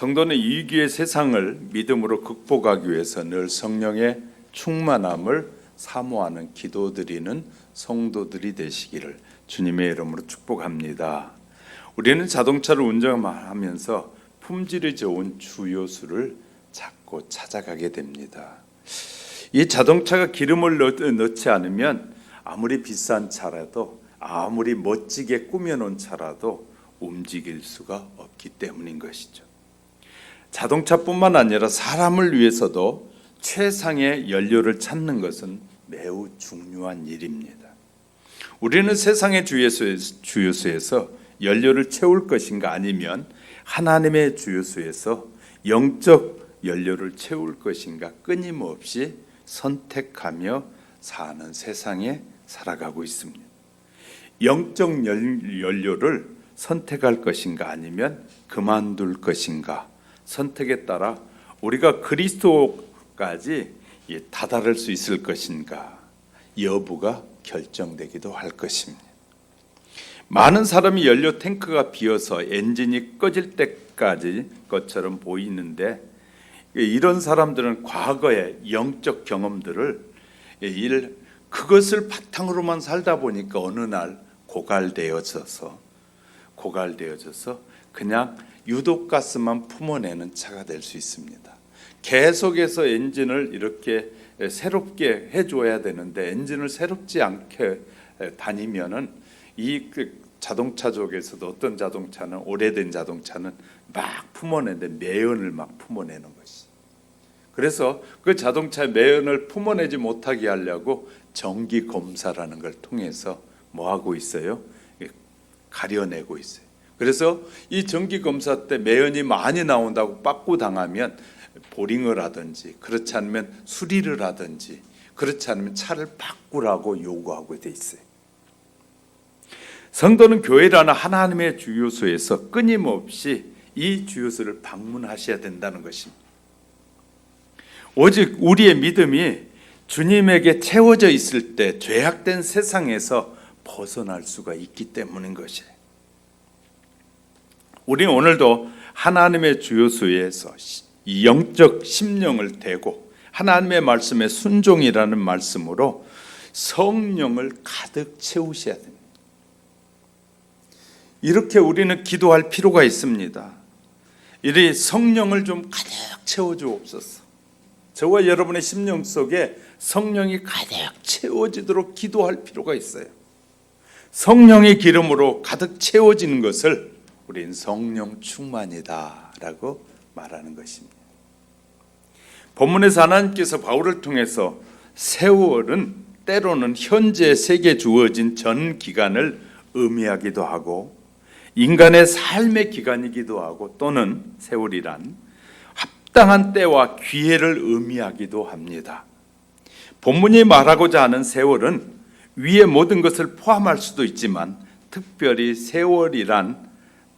성도는 이 위기의 세상을 믿음으로 극복하기 위해서 늘 성령의 충만함을 사모하는 기도드리는 성도들이 되시기를 주님의 이름으로 축복합니다. 우리는 자동차를 운전하면서 품질이 좋은 주요수를 자꾸 찾아가게 됩니다. 이 자동차가 기름을 넣지 않으면 아무리 비싼 차라도, 아무리 멋지게 꾸며놓은 차라도 움직일 수가 없기 때문인 것이죠. 자동차뿐만 아니라 사람을 위해서도 최상의 연료를 찾는 것은 매우 중요한 일입니다. 우리는 세상의 주요소에서 연료를 채울 것인가, 아니면 하나님의 주요소에서 영적 연료를 채울 것인가 끊임없이 선택하며 사는 세상에 살아가고 있습니다. 영적 연료를 선택할 것인가, 아니면 그만둘 것인가, 선택에 따라 우리가 그리스도까지 다다를 수 있을 것인가 여부가 결정되기도 할 것입니다. 많은 사람이 연료 탱크가 비어서 엔진이 꺼질 때까지 것처럼 보이는데, 이런 사람들은 과거의 영적 경험들을 그것을 바탕으로만 살다 보니까 어느 날 고갈되어져서 그냥 유독가스만 품어내는 차가 될 수 있습니다. 계속해서 엔진을 이렇게 새롭게 해줘야 되는데 엔진을 새롭지 않게 다니면은 이 자동차 쪽에서도 어떤 자동차는, 오래된 자동차는 막 품어내는데 매연을 막 품어내는 것이. 그래서 그 자동차의 매연을 품어내지 못하게 하려고 정기 검사라는 걸 통해서 뭐 하고 있어요? 가려내고 있어요. 그래서 이 정기 검사 때 매연이 많이 나온다고 빠꾸 당하면 보링을 하든지, 그렇지 않으면 수리를 하든지, 그렇지 않으면 차를 바꾸라고 요구하고 돼 있어요. 성도는 교회라는 하나님의 주요소에서 끊임없이 이 주요소를 방문하셔야 된다는 것입니다. 오직 우리의 믿음이 주님에게 채워져 있을 때 죄악된 세상에서 벗어날 수가 있기 때문인 것이에요. 우리는 오늘도 하나님의 주요소에서 이 영적 심령을 대고 하나님의 말씀에 순종이라는 말씀으로 성령을 가득 채우셔야 됩니다. 이렇게 우리는 기도할 필요가 있습니다. 이리 성령을 좀 가득 채워주옵소서. 저와 여러분의 심령 속에 성령이 가득 채워지도록 기도할 필요가 있어요. 성령의 기름으로 가득 채워지는 것을 우린 성령 충만이다 라고 말하는 것입니다. 본문에서 하나님께서 바울을 통해서 세월은 때로는 현재 세계에 주어진 전 기간을 의미하기도 하고, 인간의 삶의 기간이기도 하고, 또는 세월이란 합당한 때와 기회를 의미하기도 합니다. 본문이 말하고자 하는 세월은 위의 모든 것을 포함할 수도 있지만, 특별히 세월이란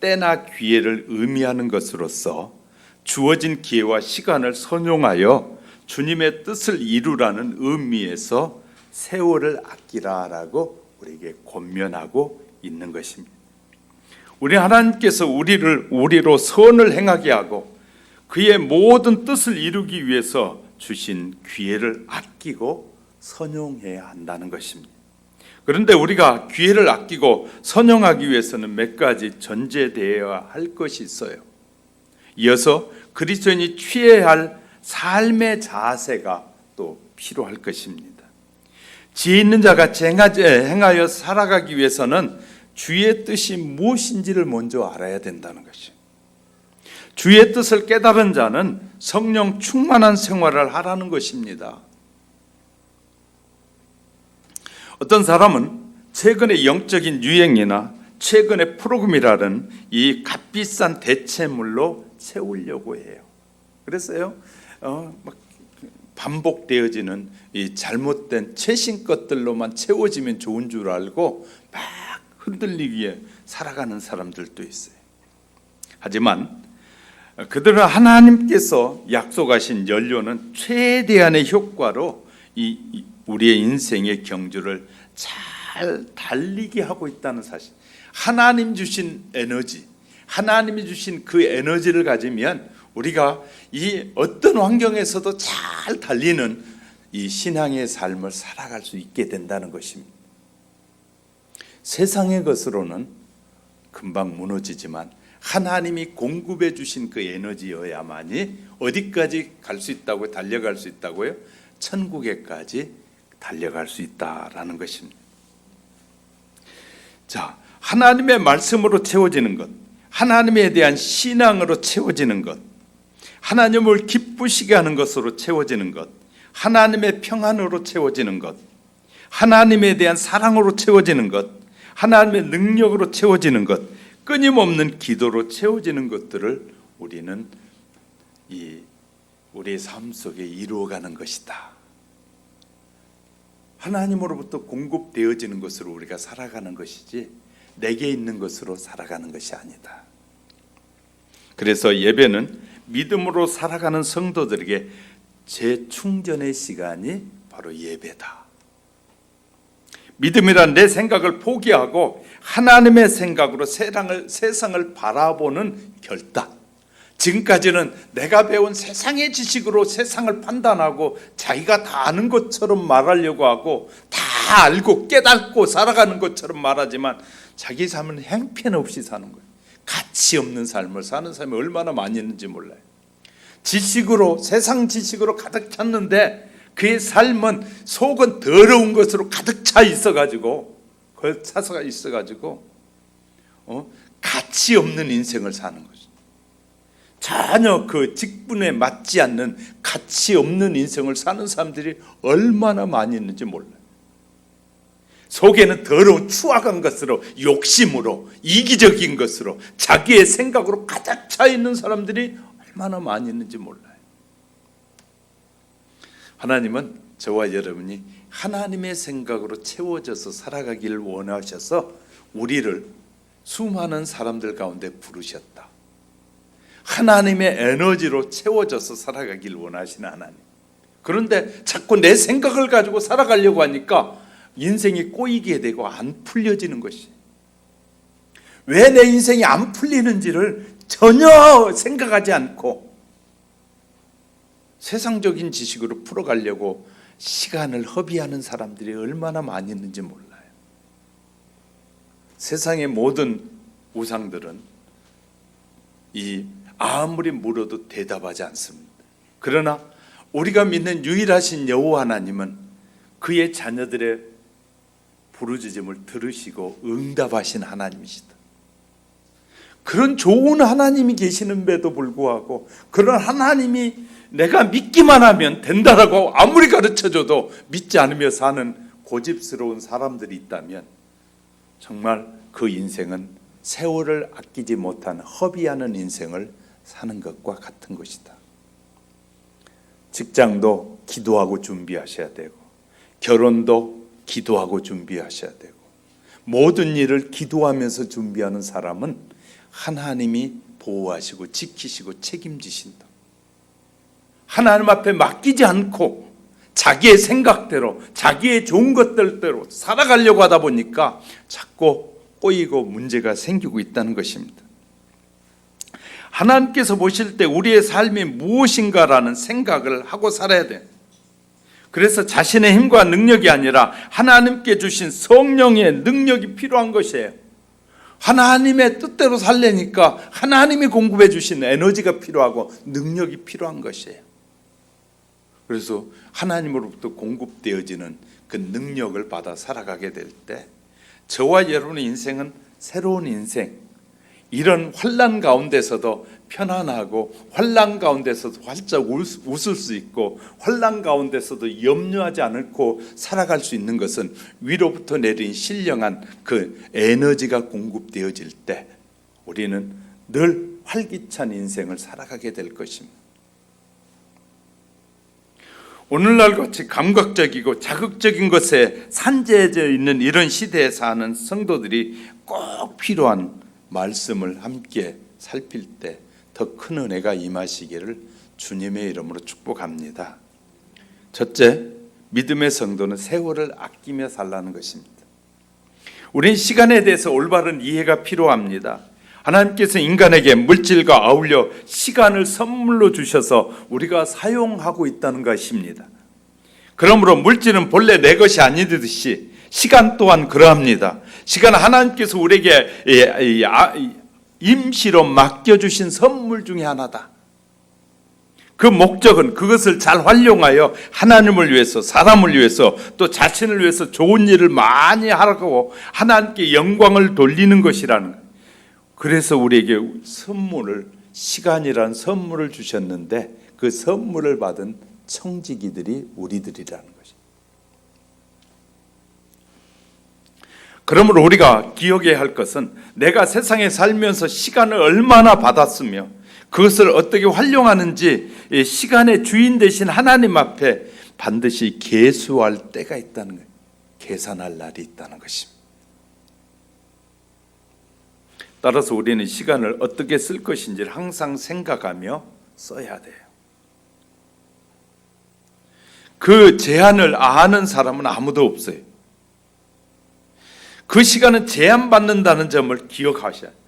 때나 기회를 의미하는 것으로서 주어진 기회와 시간을 선용하여 주님의 뜻을 이루라는 의미에서 세월을 아끼라라고 우리에게 권면하고 있는 것입니다. 우리 하나님께서 우리로 선을 행하게 하고 그의 모든 뜻을 이루기 위해서 주신 기회를 아끼고 선용해야 한다는 것입니다. 그런데 우리가 기회를 아끼고 선용하기 위해서는 몇 가지 전제되어야 할 것이 있어요. 이어서 그리스도인이 취해야 할 삶의 자세가 또 필요할 것입니다. 지혜 있는 자같이 행하여 살아가기 위해서는 주의 뜻이 무엇인지를 먼저 알아야 된다는 것이죠. 주의 뜻을 깨달은 자는 성령 충만한 생활을 하라는 것입니다. 어떤 사람은 최근의 영적인 유행이나 최근의 프로그램이라는 이 값비싼 대체물로 채우려고 해요. 그래서요, 막 반복되어지는 이 잘못된 최신 것들로만 채워지면 좋은 줄 알고 막 흔들리기에 살아가는 사람들도 있어요. 하지만 그들은 하나님께서 약속하신 연료는 최대한의 효과로 우리의 인생의 경주를 잘 달리게 하고 있다는 사실, 하나님 주신 에너지, 하나님이 주신 그 에너지를 가지면 우리가 이 어떤 환경에서도 잘 달리는 이 신앙의 삶을 살아갈 수 있게 된다는 것입니다. 세상의 것으로는 금방 무너지지만 하나님이 공급해 주신 그 에너지여야만이 어디까지 갈 수 있다고, 달려갈 수 있다고요? 천국에까지 달려갈 수 있다라는 것입니다. 자, 하나님의 말씀으로 채워지는 것, 하나님에 대한 신앙으로 채워지는 것, 하나님을 기쁘시게 하는 것으로 채워지는 것, 하나님의 평안으로 채워지는 것, 하나님에 대한 사랑으로 채워지는 것, 하나님의 능력으로 채워지는 것, 끊임없는 기도로 채워지는 것들을 우리는 우리의 삶 속에 이루어가는 것이다. 하나님으로부터 공급되어지는 것으로 우리가 살아가는 것이지 내게 있는 것으로 살아가는 것이 아니다. 그래서 예배는 믿음으로 살아가는 성도들에게 재충전의 시간이 바로 예배다. 믿음이란 내 생각을 포기하고 하나님의 생각으로 세상을 바라보는 결단. 지금까지는 내가 배운 세상의 지식으로 세상을 판단하고 자기가 다 아는 것처럼 말하려고 하고 다 알고 깨닫고 살아가는 것처럼 말하지만 자기 삶은 형편없이 사는 거예요. 가치 없는 삶을 사는 사람이 얼마나 많이 있는지 몰라요. 지식으로, 세상 지식으로 가득 찼는데 그의 삶은 속은 더러운 것으로 가득 차 있어가지고 가치 없는 인생을 사는 거죠. 전혀 그 직분에 맞지 않는 가치 없는 인생을 사는 사람들이 얼마나 많이 있는지 몰라요. 속에는 더러운 추악한 것으로, 욕심으로, 이기적인 것으로, 자기의 생각으로 가득 차 있는 사람들이 얼마나 많이 있는지 몰라요. 하나님은 저와 여러분이 하나님의 생각으로 채워져서 살아가기를 원하셔서 우리를 수많은 사람들 가운데 부르셨다. 하나님의 에너지로 채워져서 살아가길 원하시는 하나님. 그런데 자꾸 내 생각을 가지고 살아가려고 하니까 인생이 꼬이게 되고 안 풀려지는 것이. 왜 내 인생이 안 풀리는지를 전혀 생각하지 않고 세상적인 지식으로 풀어가려고 시간을 허비하는 사람들이 얼마나 많이 있는지 몰라요. 세상의 모든 우상들은 아무리 물어도 대답하지 않습니다. 그러나 우리가 믿는 유일하신 여호와 하나님은 그의 자녀들의 부르짖음을 들으시고 응답하신 하나님이시다. 그런 좋은 하나님이 계시는데도 불구하고 그런 하나님이 내가 믿기만 하면 된다라고 아무리 가르쳐줘도 믿지 않으며 사는 고집스러운 사람들이 있다면 정말 그 인생은 세월을 아끼지 못한 허비하는 인생을 사는 것과 같은 것이다. 직장도 기도하고 준비하셔야 되고 결혼도 기도하고 준비하셔야 되고 모든 일을 기도하면서 준비하는 사람은 하나님이 보호하시고 지키시고 책임지신다. 하나님 앞에 맡기지 않고 자기의 생각대로 자기의 좋은 것들대로 살아가려고 하다 보니까 자꾸 꼬이고 문제가 생기고 있다는 것입니다. 하나님께서 보실 때 우리의 삶이 무엇인가라는 생각을 하고 살아야 돼. 그래서 자신의 힘과 능력이 아니라 하나님께 주신 성령의 능력이 필요한 것이에요. 하나님의 뜻대로 살려니까 하나님이 공급해 주신 에너지가 필요하고 능력이 필요한 것이에요. 그래서 하나님으로부터 공급되어지는 그 능력을 받아 살아가게 될 때 저와 여러분의 인생은 새로운 인생, 이런 환난 가운데서도 편안하고 환난 가운데서도 활짝 웃을 수 있고 환난 가운데서도 염려하지 않고 살아갈 수 있는 것은 위로부터 내린 신령한 그 에너지가 공급되어질 때 우리는 늘 활기찬 인생을 살아가게 될 것입니다. 오늘날 같이 감각적이고 자극적인 것에 산재해져 있는 이런 시대에 사는 성도들이 꼭 필요한 말씀을 함께 살필 때 더 큰 은혜가 임하시기를 주님의 이름으로 축복합니다. 첫째, 믿음의 성도는 세월을 아끼며 살라는 것입니다. 우린 시간에 대해서 올바른 이해가 필요합니다. 하나님께서 인간에게 물질과 아울러 시간을 선물로 주셔서 우리가 사용하고 있다는 것입니다. 그러므로 물질은 본래 내 것이 아니듯이 시간 또한 그러합니다. 시간은 하나님께서 우리에게 임시로 맡겨주신 선물 중에 하나다. 그 목적은 그것을 잘 활용하여 하나님을 위해서, 사람을 위해서, 또 자신을 위해서 좋은 일을 많이 하라고 하나님께 영광을 돌리는 것이라는 거예요. 그래서 우리에게 선물을, 시간이라는 선물을 주셨는데 그 선물을 받은 청지기들이 우리들이라는 것입니다. 그러므로 우리가 기억해야 할 것은 내가 세상에 살면서 시간을 얼마나 받았으며 그것을 어떻게 활용하는지 시간의 주인 되신 하나님 앞에 반드시 계수할 때가 있다는 거예요. 계산할 날이 있다는 것입니다. 따라서 우리는 시간을 어떻게 쓸 것인지를 항상 생각하며 써야 돼요. 그 제한을 아는 사람은 아무도 없어요. 그 시간은 제한받는다는 점을 기억하셔야 해요.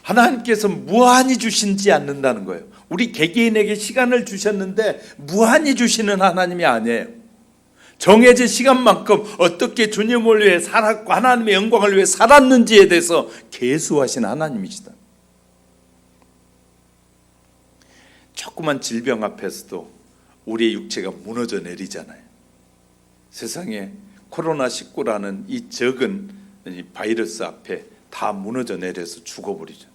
하나님께서 무한히 주시지 않는다는 거예요. 우리 개개인에게 시간을 주셨는데 무한히 주시는 하나님이 아니에요. 정해진 시간만큼 어떻게 주님을 위해 살았고 하나님의 영광을 위해 살았는지에 대해서 계수하신 하나님이시다. 조그만 질병 앞에서도 우리의 육체가 무너져 내리잖아요. 세상에 코로나19라는 이 적은 바이러스 앞에 다 무너져 내려서 죽어버리죠.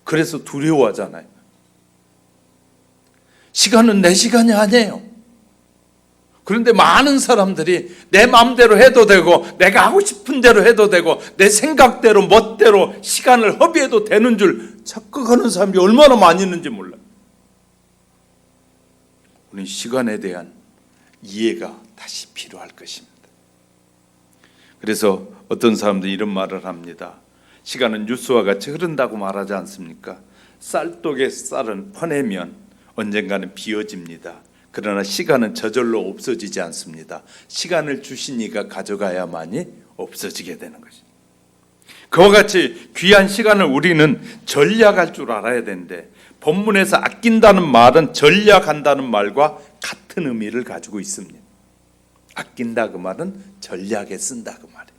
그래서 두려워하잖아요. 시간은 내 시간이 아니에요. 그런데 많은 사람들이 내 마음대로 해도 되고 내가 하고 싶은 대로 해도 되고 내 생각대로 멋대로 시간을 허비해도 되는 줄 착각하는 사람이 얼마나 많이 있는지 몰라요. 우리는 시간에 대한 이해가 다시 필요할 것입니다. 그래서 어떤 사람들이 이런 말을 합니다. 시간은 뉴스와 같이 흐른다고 말하지 않습니까? 쌀독에 쌀은 퍼내면 언젠가는 비워집니다. 그러나 시간은 저절로 없어지지 않습니다. 시간을 주시니까 가져가야만이 없어지게 되는 것입니다. 그와 같이 귀한 시간을 우리는 전략할 줄 알아야 되는데 본문에서 아낀다는 말은 전략한다는 말과 같은 의미를 가지고 있습니다. 아낀다 그 말은 전략에 쓴다 그 말이에요.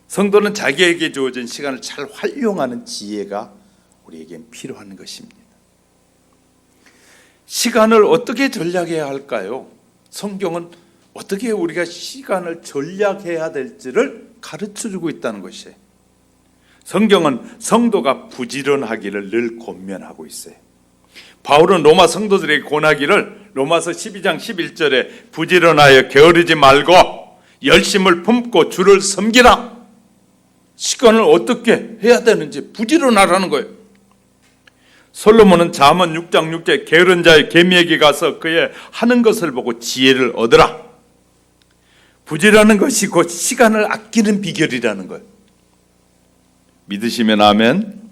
성도는 자기에게 주어진 시간을 잘 활용하는 지혜가 우리에겐 필요한 것입니다. 시간을 어떻게 전략해야 할까요? 성경은 어떻게 우리가 시간을 전략해야 될지를 가르쳐주고 있다는 것이에요. 성경은 성도가 부지런하기를 늘 권면하고 있어요. 바울은 로마 성도들에게 권하기를 로마서 12장 11절에 부지런하여 게으르지 말고 열심을 품고 주를 섬기라. 시간을 어떻게 해야 되는지 부지런하라는 거예요. 솔로몬은 잠언 6장 6절 게으른 자의 계미에게 가서 그의 하는 것을 보고 지혜를 얻으라. 부지런한 것이 곧 시간을 아끼는 비결이라는 거예요. 믿으시면 아멘.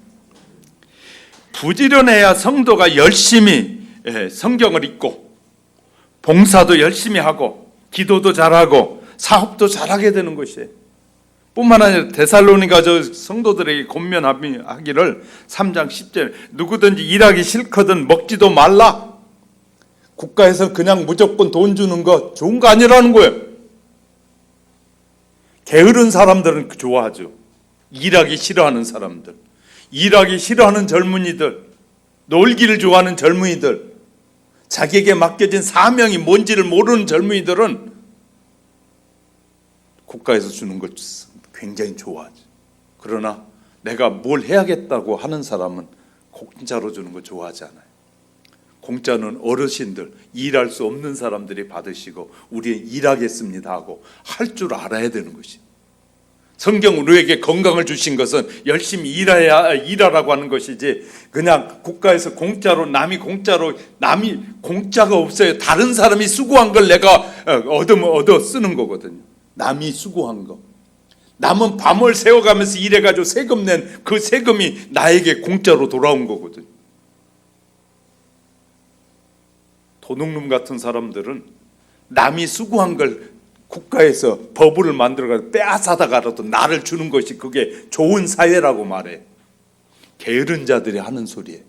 부지런해야 성도가 열심히 성경을 읽고 봉사도 열심히 하고 기도도 잘하고 사업도 잘하게 되는 것이에요. 뿐만 아니라 데살로니가 성도들에게 권면하기를 3장 10절 누구든지 일하기 싫거든 먹지도 말라. 국가에서 그냥 무조건 돈 주는 거 좋은 거 아니라는 거예요. 게으른 사람들은 좋아하죠. 일하기 싫어하는 사람들, 일하기 싫어하는 젊은이들, 놀기를 좋아하는 젊은이들, 자기에게 맡겨진 사명이 뭔지를 모르는 젊은이들은 국가에서 주는 걸 굉장히 좋아하죠. 그러나 내가 뭘 해야겠다고 하는 사람은 공짜로 주는 거 좋아하지 않아요. 공짜는 어르신들, 일할 수 없는 사람들이 받으시고 우리는 일하겠습니다 하고 할 줄 알아야 되는 것이. 성경 우리에게 건강을 주신 것은 열심히 일하라고 하는 것이지 그냥 국가에서 공짜로 남이 공짜가 없어요. 다른 사람이 수고한 걸 내가 얻어 쓰는 거거든요. 남이 수고한 거. 남은 밤을 새워가면서 일해가지고 세금 낸 그 세금이 나에게 공짜로 돌아온 거거든요. 도둑놈 같은 사람들은 남이 수고한 걸 국가에서 법을 만들어서 빼앗아다가라도 나를 주는 것이 그게 좋은 사회라고 말해. 게으른 자들이 하는 소리예요.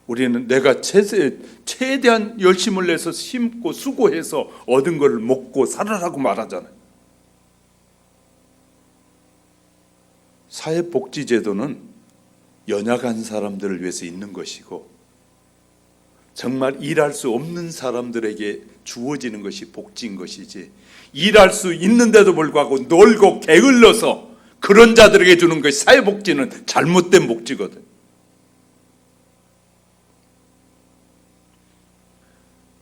우리는 내가 최대한 열심을 내서 심고 수고해서 얻은 걸 먹고 살아라고 말하잖아요. 사회복지제도는 연약한 사람들을 위해서 있는 것이고 정말 일할 수 없는 사람들에게 주어지는 것이 복지인 것이지, 일할 수 있는데도 불구하고 놀고 게을러서 그런 자들에게 주는 것이 사회복지는 잘못된 복지거든.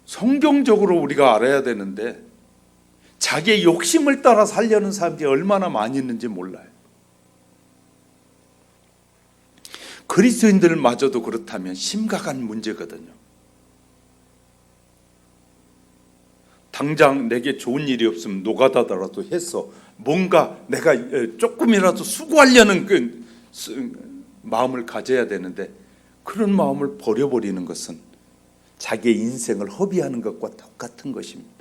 성경적으로 우리가 알아야 되는데 자기의 욕심을 따라 살려는 사람들이 얼마나 많이 있는지 몰라요. 그리스도인들마저도 그렇다면 심각한 문제거든요. 당장 내게 좋은 일이 없으면 노가다라도 해서 뭔가 내가 조금이라도 수고하려는 그 마음을 가져야 되는데, 그런 마음을 버려버리는 것은 자기의 인생을 허비하는 것과 똑같은 것입니다.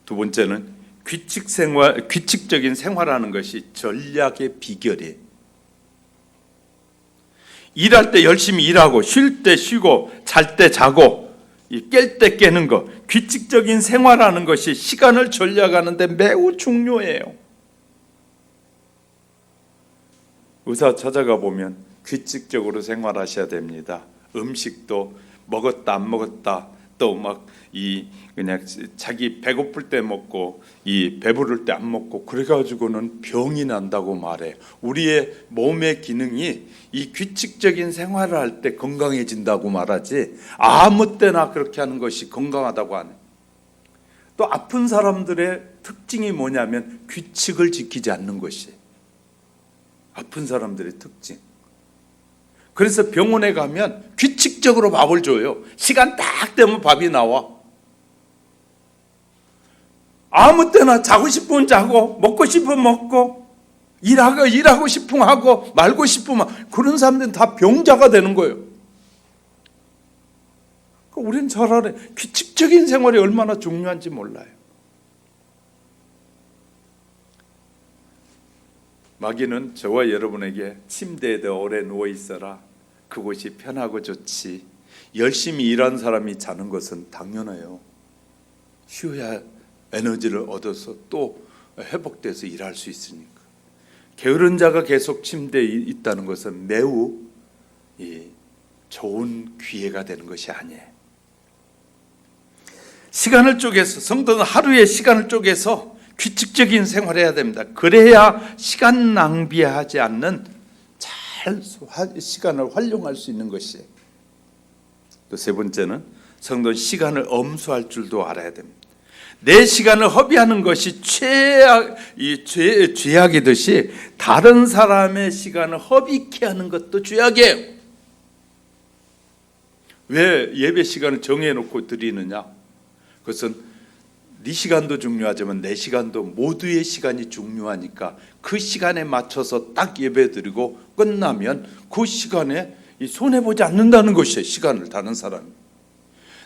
두 번째는 규칙적인 생활하는 것이 전략의 비결이에요. 일할 때 열심히 일하고 쉴 때 쉬고 잘 때 자고 깰 때 깨는 것, 규칙적인 생활하는 것이 시간을 전략하는 데 매우 중요해요. 의사 찾아가 보면 규칙적으로 생활하셔야 됩니다. 음식도 먹었다 안 먹었다, 또 막 그냥 자기 배고플 때 먹고 배부를 때 안 먹고 그래가지고는 병이 난다고 말해. 우리의 몸의 기능이 이 규칙적인 생활을 할 때 건강해진다고 말하지, 아무 때나 그렇게 하는 것이 건강하다고 하네. 또 아픈 사람들의 특징이 뭐냐면 규칙을 지키지 않는 것이 아픈 사람들의 특징. 그래서 병원에 가면 규칙적으로 밥을 줘요. 시간 딱 되면 밥이 나와. 아무 때나 자고 싶으면 자고, 먹고 싶으면 먹고, 일하고 싶으면 하고, 말고 싶으면, 그런 사람들은 다 병자가 되는 거예요. 우리는 잘 알아요. 규칙적인 생활이 얼마나 중요한지 몰라요. 마귀는 저와 여러분에게 침대에 더 오래 누워 있어라, 그곳이 편하고 좋지, 열심히 일한 사람이 자는 것은 당연해요. 쉬어야 에너지를 얻어서 또 회복돼서 일할 수 있으니까. 게으른 자가 계속 침대에 있다는 것은 매우 좋은 기회가 되는 것이 아니에요. 시간을 쪼개서, 성도는 하루의 시간을 쪼개서 규칙적인 생활을 해야 됩니다. 그래야 시간 낭비하지 않는 잘 시간을 활용할 수 있는 것이에요. 또 세 번째는 성도는 시간을 엄수할 줄도 알아야 됩니다. 내 시간을 허비하는 것이 죄악이듯이 다른 사람의 시간을 허비케 하는 것도 죄악이에요. 왜 예배 시간을 정해놓고 드리느냐? 그것은 네 시간도 중요하지만 내 시간도, 모두의 시간이 중요하니까 그 시간에 맞춰서 딱 예배 드리고 끝나면 그 시간에 손해보지 않는다는 것이에요. 시간을 다른 사람이.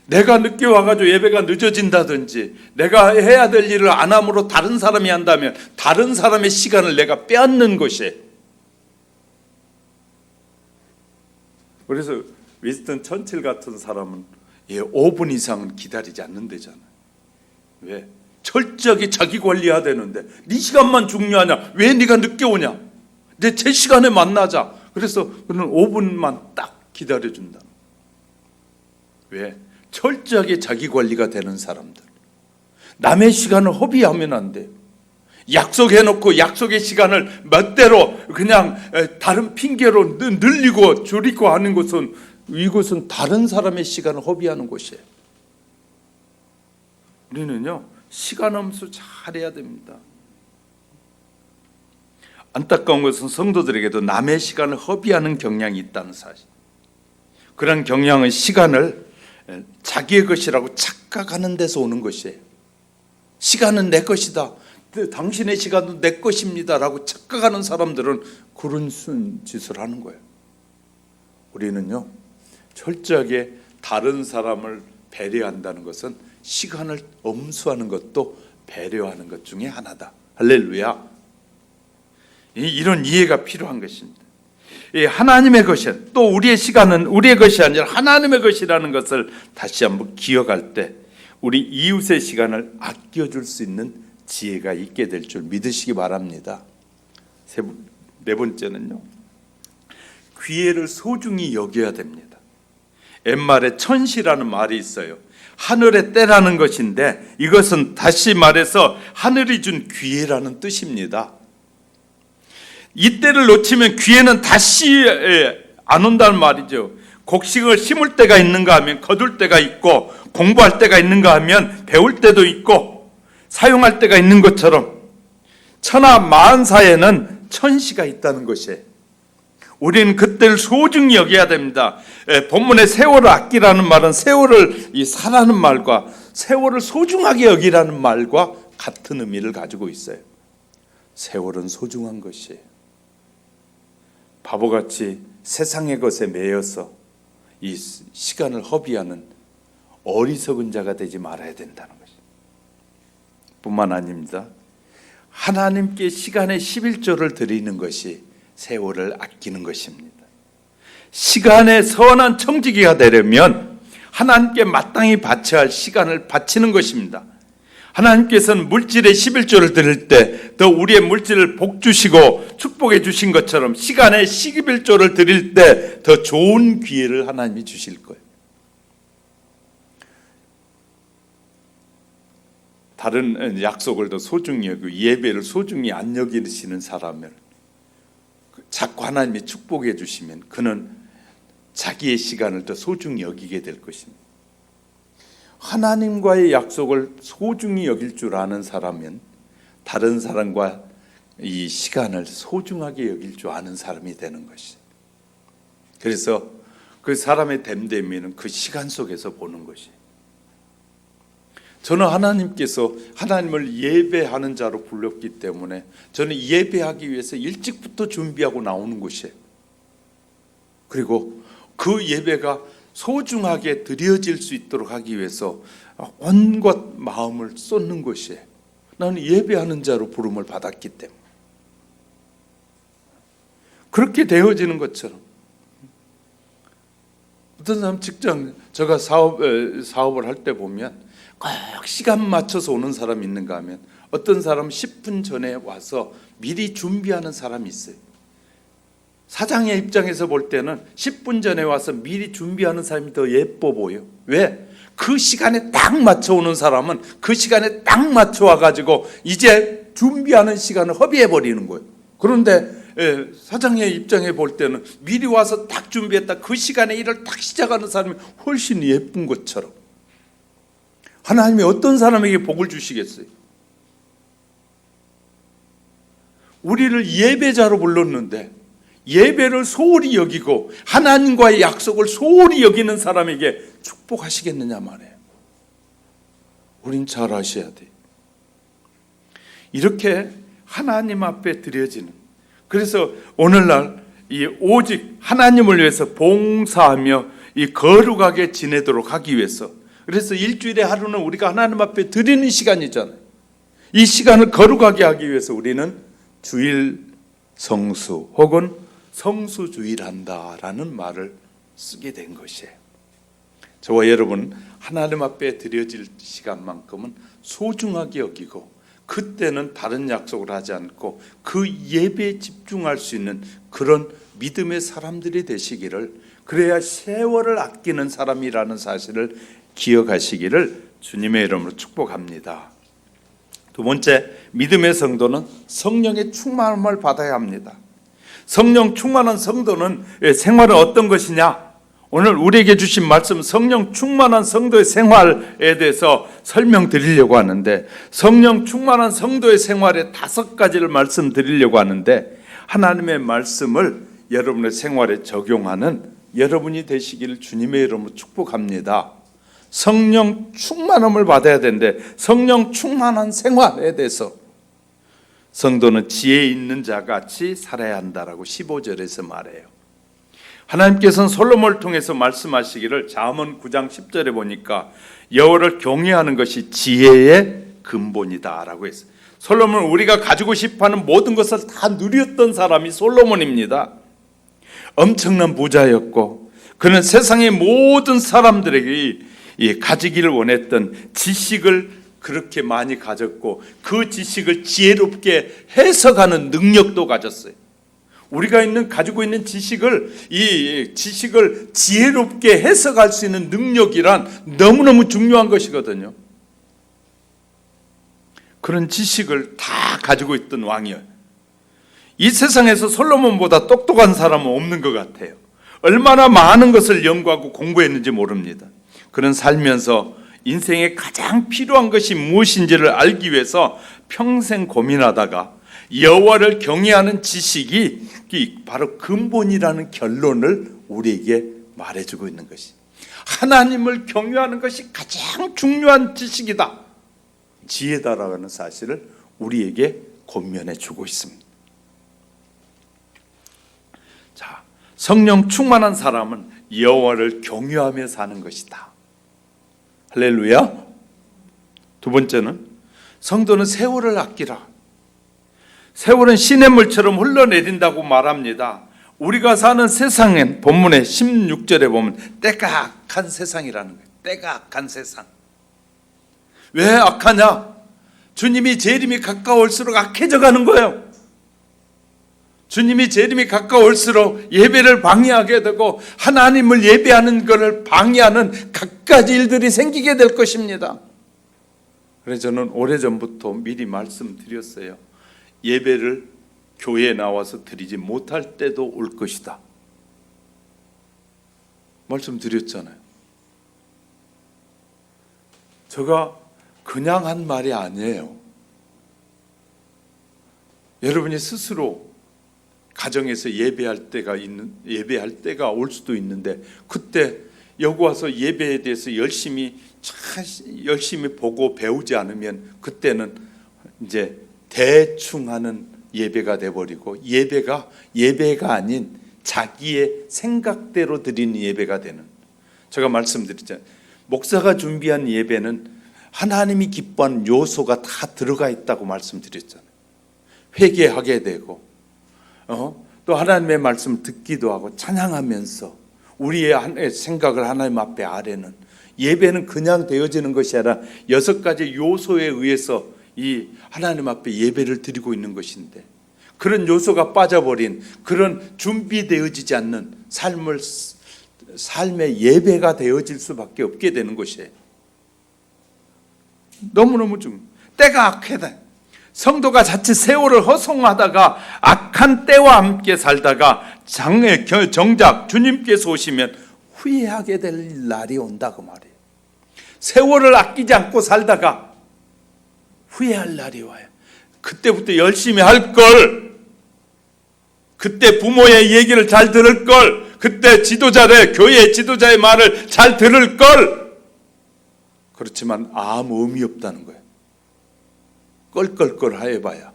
내가 늦게 와가지고 예배가 늦어진다든지 내가 해야 될 일을 안 함으로 다른 사람이 한다면 다른 사람의 시간을 내가 빼앗는 것이에요. 그래서 윈스턴 처칠 같은 사람은 5분 이상은 기다리지 않는다잖아요. 왜? 철저하게 자기 관리해야 되는데 네 시간만 중요하냐? 왜 네가 늦게 오냐? 제 시간에 만나자. 그래서 그는 5분만 딱 기다려준다. 왜? 철저하게 자기 관리가 되는 사람들. 남의 시간을 허비하면 안 돼요. 약속해놓고 약속의 시간을 멋대로 그냥 다른 핑계로 늘리고 줄이고 하는 것은, 이것은 다른 사람의 시간을 허비하는 것이에요. 우리는요, 시간 엄수 잘해야 됩니다. 안타까운 것은 성도들에게도 남의 시간을 허비하는 경향이 있다는 사실. 그런 경향은 시간을 자기의 것이라고 착각하는 데서 오는 것이에요. 시간은 내 것이다, 당신의 시간도 내 것입니다 라고 착각하는 사람들은 그런 짓을 하는 거예요. 우리는요, 철저하게 다른 사람을 배려한다는 것은 시간을 엄수하는 것도 배려하는 것 중에 하나다. 할렐루야. 이런 이해가 필요한 것입니다. 하나님의 것이, 또 우리의 시간은 우리의 것이 아니라 하나님의 것이라는 것을 다시 한번 기억할 때 우리 이웃의 시간을 아껴줄 수 있는 지혜가 있게 될 줄 믿으시기 바랍니다. 네 번째는요, 기회를 소중히 여겨야 됩니다. 옛말에 천시라는 말이 있어요. 하늘의 때라는 것인데 이것은 다시 말해서 하늘이 준 기회라는 뜻입니다. 이 때를 놓치면 기회는 다시 안 온다는 말이죠. 곡식을 심을 때가 있는가 하면 거둘 때가 있고, 공부할 때가 있는가 하면 배울 때도 있고, 사용할 때가 있는 것처럼 천하 만사에는 천시가 있다는 것이에요. 우리는 그때를 소중히 여겨야 됩니다. 본문의 세월을 아끼라는 말은 세월을 사라는 말과 세월을 소중하게 여기라는 말과 같은 의미를 가지고 있어요. 세월은 소중한 것이에요. 바보같이 세상의 것에 매여서 이 시간을 허비하는 어리석은 자가 되지 말아야 된다는 것이에요. 뿐만 아닙니다. 하나님께 시간의 11조를 드리는 것이 세월을 아끼는 것입니다. 시간의 선한 청지기가 되려면 하나님께 마땅히 바쳐야 할 시간을 바치는 것입니다. 하나님께서는 물질의 11조를 드릴 때 더 우리의 물질을 복주시고 축복해 주신 것처럼 시간의 11조를 드릴 때 더 좋은 기회를 하나님이 주실 거예요. 다른 약속을 더 소중히 여기고 예배를 소중히 안 여기시는 사람을 자꾸 하나님이 축복해 주시면 그는 자기의 시간을 더 소중히 여기게 될 것입니다. 하나님과의 약속을 소중히 여길 줄 아는 사람은 다른 사람과 이 시간을 소중하게 여길 줄 아는 사람이 되는 것이에요. 그래서 그 사람의 됨됨이는 그 시간 속에서 보는 것이에요. 저는 하나님께서 하나님을 예배하는 자로 불렀기 때문에 저는 예배하기 위해서 일찍부터 준비하고 나오는 것이에요. 그리고 그 예배가 소중하게 드려질 수 있도록 하기 위해서 온갖 마음을 쏟는 것이에요. 나는 예배하는 자로 부름을 받았기 때문에. 그렇게 되어지는 것처럼 어떤 사람 직장, 제가 사업을 할 때 보면 꼭 시간 맞춰서 오는 사람이 있는가 하면 어떤 사람은 10분 전에 와서 미리 준비하는 사람이 있어요. 사장의 입장에서 볼 때는 10분 전에 와서 미리 준비하는 사람이 더 예뻐 보여. 왜? 그 시간에 딱 맞춰 오는 사람은 그 시간에 딱 맞춰 와가지고 이제 준비하는 시간을 허비해 버리는 거예요. 그런데 사장의 입장에 볼 때는 미리 와서 딱 준비했다 그 시간에 일을 딱 시작하는 사람이 훨씬 예쁜 것처럼 하나님이 어떤 사람에게 복을 주시겠어요? 우리를 예배자로 불렀는데 예배를 소홀히 여기고 하나님과의 약속을 소홀히 여기는 사람에게 축복하시겠느냐 말이에요. 우린 잘 아셔야 돼요. 이렇게 하나님 앞에 드려지는, 그래서 오늘날 이 오직 하나님을 위해서 봉사하며 이 거룩하게 지내도록 하기 위해서, 그래서 일주일에 하루는 우리가 하나님 앞에 드리는 시간이잖아요. 이 시간을 거룩하게 하기 위해서 우리는 주일 성수 혹은 성수주일한다라는 말을 쓰게 된 것이에요. 저와 여러분 하나님 앞에 드려질 시간만큼은 소중하게 여기고 그때는 다른 약속을 하지 않고 그 예배에 집중할 수 있는 그런 믿음의 사람들이 되시기를, 그래야 세월을 아끼는 사람이라는 사실을 기억하시기를 주님의 이름으로 축복합니다. 두 번째, 믿음의 성도는 성령의 충만함을 받아야 합니다. 성령 충만한 성도는 생활은 어떤 것이냐? 오늘 우리에게 주신 말씀, 성령 충만한 성도의 생활에 대해서 설명드리려고 하는데, 성령 충만한 성도의 생활에 5가지를 말씀드리려고 하는데, 하나님의 말씀을 여러분의 생활에 적용하는 여러분이 되시기를 주님의 이름으로 축복합니다. 성령 충만함을 받아야 되는데, 성령 충만한 생활에 대해서 성도는 지혜 있는 자같이 살아야 한다라고 15절에서 말해요. 하나님께서는 솔로몬을 통해서 말씀하시기를 잠언 9장 10절에 보니까 여호와를 경외하는 것이 지혜의 근본이다 라고 했어요. 솔로몬은 우리가 가지고 싶어하는 모든 것을 다 누렸던 사람이 솔로몬입니다. 엄청난 부자였고 그는 세상의 모든 사람들에게 가지기를 원했던 지식을 그렇게 많이 가졌고 그 지식을 지혜롭게 해석하는 능력도 가졌어요. 우리가 가지고 있는 이 지식을 지혜롭게 해석할 수 있는 능력이란 너무너무 중요한 것이거든요. 그런 지식을 다 가지고 있던 왕이에요. 이 세상에서 솔로몬보다 똑똑한 사람은 없는 것 같아요. 얼마나 많은 것을 연구하고 공부했는지 모릅니다. 그는 살면서 인생에 가장 필요한 것이 무엇인지를 알기 위해서 평생 고민하다가 여호와를 경외하는 지식이 바로 근본이라는 결론을 우리에게 말해주고 있는 것이, 하나님을 경외하는 것이 가장 중요한 지식이다, 지혜다라는 사실을 우리에게 권면해 주고 있습니다. 자, 성령 충만한 사람은 여호와를 경외하며 사는 것이다. 할렐루야. 두 번째는 성도는 세월을 아끼라. 세월은 시냇물처럼 흘러내린다고 말합니다. 우리가 사는 세상엔 본문의 16절에 보면 때가 악한 세상이라는 거예요. 때가 악한 세상. 왜 악하냐? 주님이 재림이 가까울수록 악해져 가는 거예요. 주님이 재림이 가까울수록 예배를 방해하게 되고 하나님을 예배하는 것을 방해하는 갖가지 일들이 생기게 될 것입니다. 그래서 저는 오래전부터 미리 말씀드렸어요. 예배를 교회에 나와서 드리지 못할 때도 올 것이다. 말씀드렸잖아요. 제가 그냥 한 말이 아니에요. 여러분이 스스로 가정에서 예배할 때가 올 수도 있는데 그때 여기 와서 예배에 대해서 열심히 보고 배우지 않으면 그때는 이제 대충 하는 예배가 돼버리고 예배가 아닌 자기의 생각대로 드리는 예배가 되는, 제가 말씀드렸잖아요. 목사가 준비한 예배는 하나님이 기뻐하는 요소가 다 들어가 있다고 말씀드렸잖아요. 회개하게 되고 또 하나님의 말씀 듣기도 하고 찬양하면서 우리의 생각을 하나님 앞에 아뢰는 예배는 그냥 되어지는 것이 아니라 6가지 요소에 의해서 이 하나님 앞에 예배를 드리고 있는 것인데, 그런 요소가 빠져버린, 그런 준비되어지지 않는 삶의 예배가 되어질 수밖에 없게 되는 것이에요. 너무너무 때가 악하다. 성도가 자칫 세월을 허송하다가 악한 때와 함께 살다가 정작 주님께서 오시면 후회하게 될 날이 온다고 말해요. 세월을 아끼지 않고 살다가 후회할 날이 와요. 그때부터 열심히 할 걸, 그때 부모의 얘기를 잘 들을 걸, 그때 교회 지도자의 말을 잘 들을 걸. 그렇지만 아무 의미 없다는 거예요. 껄껄껄 해봐야.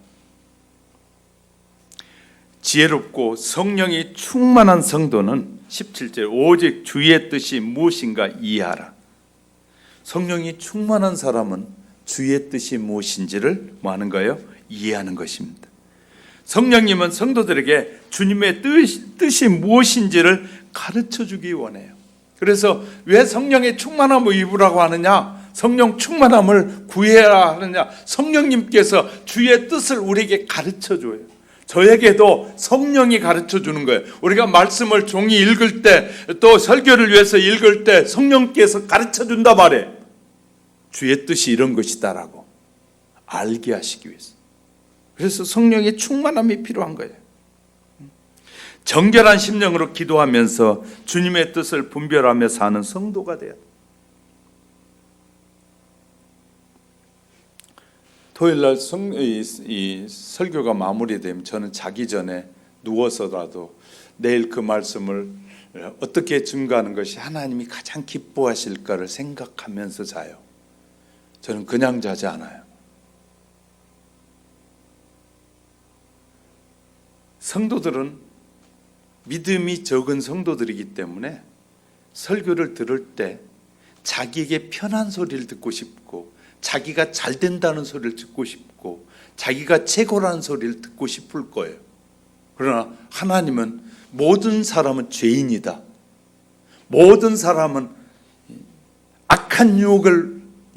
지혜롭고 성령이 충만한 성도는 17절 오직 주의 뜻이 무엇인가 이해하라. 성령이 충만한 사람은 주의 뜻이 무엇인지를 뭐 하는 거예요? 이해하는 것입니다. 성령님은 성도들에게 주님의 뜻이 무엇인지를 가르쳐 주기 원해요. 그래서 왜 성령의 충만함을 입으라고 하느냐? 성령 충만함을 구해야 하느냐? 성령님께서 주의 뜻을 우리에게 가르쳐 줘요. 저에게도 성령이 가르쳐 주는 거예요. 우리가 말씀을 종이 읽을 때, 또 설교를 위해서 읽을 때 성령께서 가르쳐 준다 말이에요. 주의 뜻이 이런 것이다라고 알게 하시기 위해서. 그래서 성령의 충만함이 필요한 거예요. 정결한 심령으로 기도하면서 주님의 뜻을 분별하며 사는 성도가 돼야 돼요. 토요일날 이 설교가 마무리되면 저는 자기 전에 누워서라도 내일 그 말씀을 어떻게 증거하는 것이 하나님이 가장 기뻐하실까를 생각하면서 자요. 저는 그냥 자지 않아요. 성도들은 믿음이 적은 성도들이기 때문에 설교를 들을 때 자기에게 편한 소리를 듣고 싶고, 자기가 잘 된다는 소리를 듣고 싶고, 자기가 최고라는 소리를 듣고 싶을 거예요. 그러나 하나님은 모든 사람은 죄인이다, 모든 사람은 악한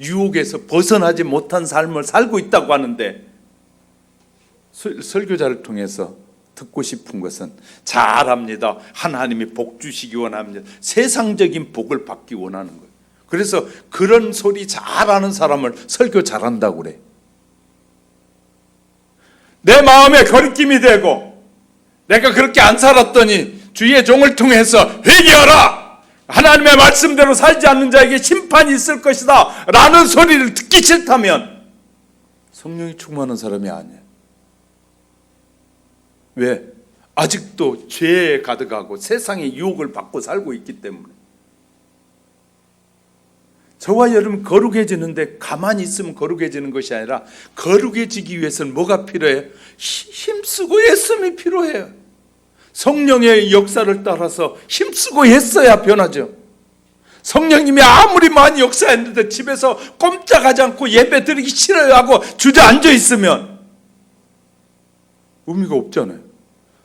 유혹에서 벗어나지 못한 삶을 살고 있다고 하는데, 설교자를 통해서 듣고 싶은 것은 잘합니다, 하나님이 복 주시기 원합니다, 세상적인 복을 받기 원하는 거예요. 그래서 그런 소리 잘하는 사람을 설교 잘한다고 그래. 내 마음에 거리낌이 되고 내가 그렇게 안 살았더니 주의 종을 통해서 회개하라, 하나님의 말씀대로 살지 않는 자에게 심판이 있을 것이다 라는 소리를 듣기 싫다면 성령이 충만한 사람이 아니에요. 왜? 아직도 죄에 가득하고 세상의 유혹을 받고 살고 있기 때문에. 저와 여러분 거룩해지는데 가만히 있으면 거룩해지는 것이 아니라, 거룩해지기 위해서는 뭐가 필요해요? 힘쓰고 애씀이 필요해요. 성령의 역사를 따라서 힘쓰고 애써야 변하죠. 성령님이 아무리 많이 역사했는데 집에서 꼼짝하지 않고 예배 드리기 싫어요 하고 주저앉아 있으면 의미가 없잖아요.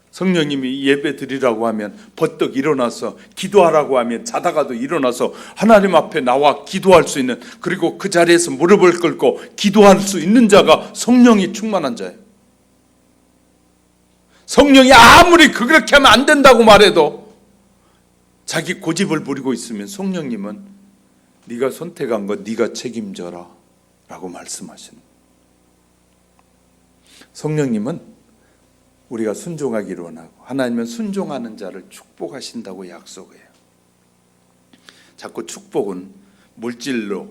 성령님이 예배 드리라고 하면 버떡 일어나서, 기도하라고 하면 자다가도 일어나서 하나님 앞에 나와 기도할 수 있는, 그리고 그 자리에서 무릎을 꿇고 기도할 수 있는 자가 성령이 충만한 자예요. 성령이 아무리 그렇게 하면 안 된다고 말해도 자기 고집을 부리고 있으면 성령님은 네가 선택한 거 네가 책임져라 라고 말씀하시는 거예요. 성령님은 우리가 순종하기를 원하고, 하나님은 순종하는 자를 축복하신다고 약속해요. 자꾸 축복은 물질로,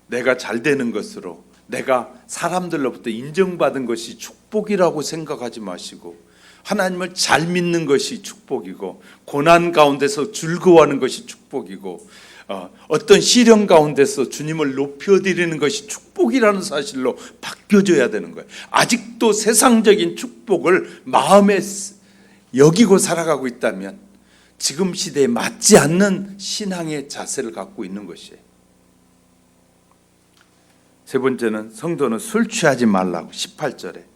내가 잘 되는 것으로, 내가 사람들로부터 인정받은 것이 축복이라고 생각하지 마시고, 하나님을 잘 믿는 것이 축복이고, 고난 가운데서 즐거워하는 것이 축복이고, 어떤 시련 가운데서 주님을 높여드리는 것이 축복이라는 사실로 바뀌어져야 되는 거예요. 아직도 세상적인 축복을 마음에 여기고 살아가고 있다면 지금 시대에 맞지 않는 신앙의 자세를 갖고 있는 것이에요. 세 번째는, 성도는 술 취하지 말라고 18절에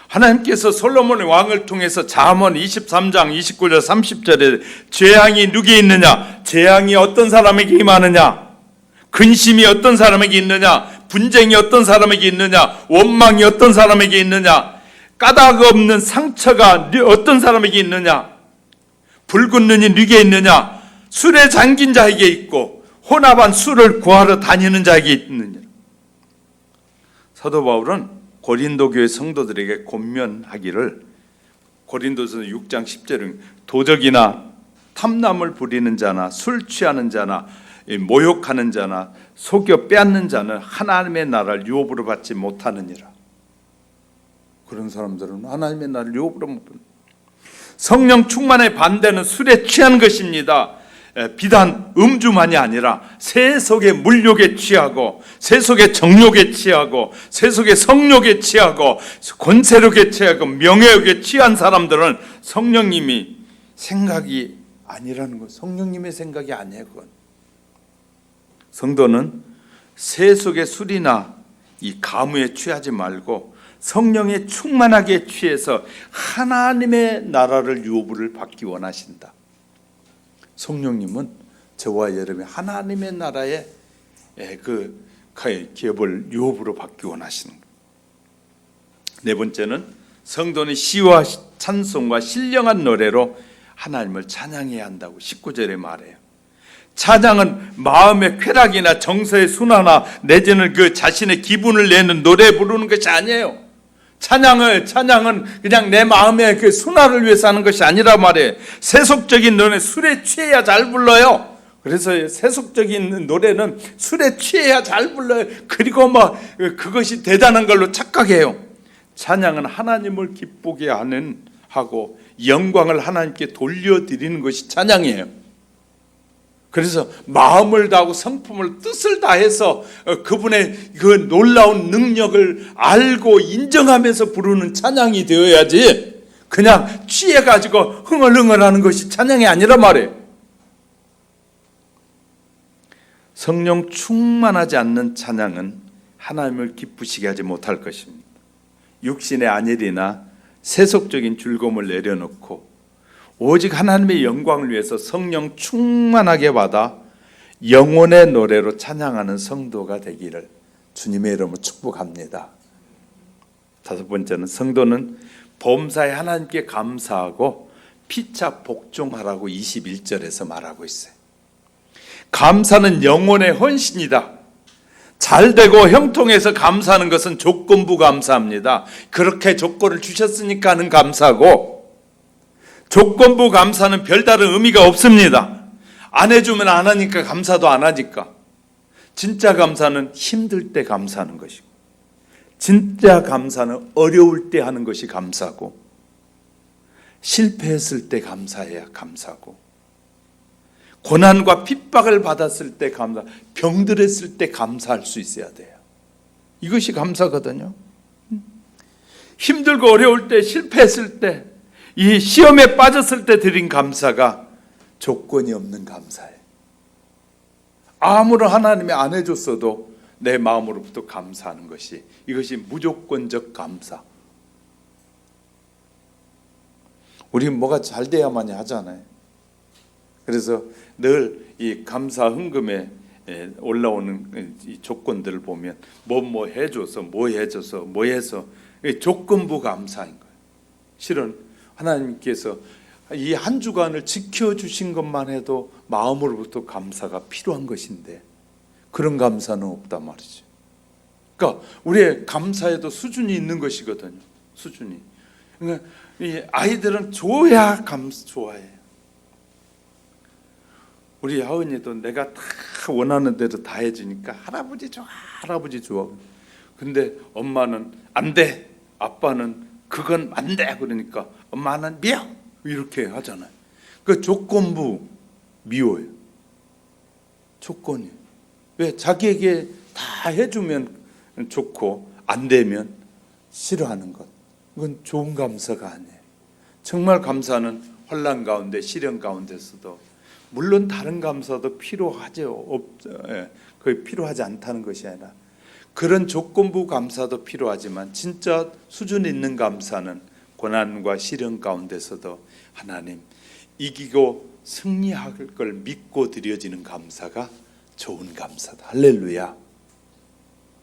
하나님께서 솔로몬의 왕을 통해서 잠언 23장 29절 30절에 재앙이 누구에 있느냐, 재앙이 어떤 사람에게 임하느냐, 근심이 어떤 사람에게 있느냐, 분쟁이 어떤 사람에게 있느냐, 원망이 어떤 사람에게 있느냐, 까닭 없는 상처가 어떤 사람에게 있느냐, 붉은 눈이 누구에 있느냐, 술에 잠긴 자에게 있고 혼합한 술을 구하러 다니는 자에게 있느냐. 사도 바울은 고린도 교회 성도들에게 권면하기를, 고린도서 6장 10절은 도적이나 탐남을 부리는 자나 술 취하는 자나 모욕하는 자나 속여 빼앗는 자는 하나님의 나라를 유업으로 받지 못하느니라. 그런 사람들은 하나님의 나라를 유업으로 못 받는. 성령 충만의 반대는 술에 취한 것입니다. 비단 음주만이 아니라 세속의 물욕에 취하고, 세속의 정욕에 취하고, 세속의 성욕에 취하고, 권세력에 취하고, 명예욕에 취한 사람들은 성령님이 생각이 아니라는 것. 성령님의 생각이 아니에요. 그건. 성도는 세속의 술이나 이 가무에 취하지 말고 성령에 충만하게 취해서 하나님의 나라를 유업을 받기 원하신다. 성령님은 저와 여러분이 하나님의 나라의 그 기업을 유업으로 받기 원하시는 거예요. 네 번째는, 성도는 시와 찬송과 신령한 노래로 하나님을 찬양해야 한다고 19절에 말해요. 찬양은 마음의 쾌락이나 정서의 순화나 내지는 그 자신의 기분을 내는 노래 부르는 것이 아니에요. 찬양은 그냥 내 마음의 그 순화를 위해서 하는 것이 아니라 말이에요. 세속적인 노래, 술에 취해야 잘 불러요. 그래서 세속적인 노래는 술에 취해야 잘 불러요. 그리고 그것이 대단한 걸로 착각해요. 찬양은 하나님을 기쁘게 하고 영광을 하나님께 돌려드리는 것이 찬양이에요. 그래서 마음을 다하고 성품을 뜻을 다해서 그분의 그 놀라운 능력을 알고 인정하면서 부르는 찬양이 되어야지, 그냥 취해가지고 흥얼흥얼하는 것이 찬양이 아니란 말이에요. 성령 충만하지 않는 찬양은 하나님을 기쁘시게 하지 못할 것입니다. 육신의 안일이나 세속적인 즐거움을 내려놓고 오직 하나님의 영광을 위해서 성령 충만하게 받아 영혼의 노래로 찬양하는 성도가 되기를 주님의 이름으로 축복합니다. 다섯 번째는 성도는 범사에 하나님께 감사하고 피차 복종하라고 21절에서 말하고 있어요. 감사는 영혼의 헌신이다. 잘되고 형통해서 감사하는 것은 조건부 감사합니다. 그렇게 조건을 주셨으니까 하는 감사고, 조건부 감사는 별다른 의미가 없습니다. 안 해주면 안 하니까 감사도 안 하니까. 진짜 감사는 힘들 때 감사하는 것이고, 진짜 감사는 어려울 때 하는 것이 감사고, 실패했을 때 감사해야 감사고, 고난과 핍박을 받았을 때 감사, 병들었을 때 감사할 수 있어야 돼요. 이것이 감사거든요. 힘들고 어려울 때, 실패했을 때, 이 시험에 빠졌을 때 드린 감사가 조건이 없는 감사예요. 아무런 하나님이 안 해줬어도 내 마음으로부터 감사하는 것이, 이것이 무조건적 감사. 우리 뭐가 잘 돼야만이 하잖아요. 그래서 늘 이 감사 헌금에 올라오는 이 조건들을 보면 뭐 해줘서 뭐 해줘서 뭐 해서 조건부 감사인 거예요. 실은 하나님께서 이 한 주간을 지켜주신 것만 해도 마음으로부터 감사가 필요한 것인데 그런 감사는 없단 말이죠. 그러니까 우리의 감사에도 수준이 있는 것이거든요. 수준이. 그러니까 이 아이들은 줘야 좋아해요. 우리 하은이도 내가 다 원하는 대로 다 해주니까 할아버지 좋아, 할아버지 좋아. 근데 엄마는 안 돼, 아빠는 그건 안 돼. 그러니까 엄마는 미워 이렇게 하잖아요. 그 조건부 미워요. 조건이. 왜? 자기에게 다 해주면 좋고 안 되면 싫어하는 것. 이건 좋은 감사가 아니에요. 정말 감사는 환난 가운데, 시련 가운데서도 물론 다른 감사도 필요하죠. 거의 필요하지 않다는 것이 아니라 그런 조건부 감사도 필요하지만 진짜 수준 있는 감사는 고난과 시련 가운데서도 하나님 이기고 승리할 걸 믿고 드려지는 감사가 좋은 감사다. 할렐루야.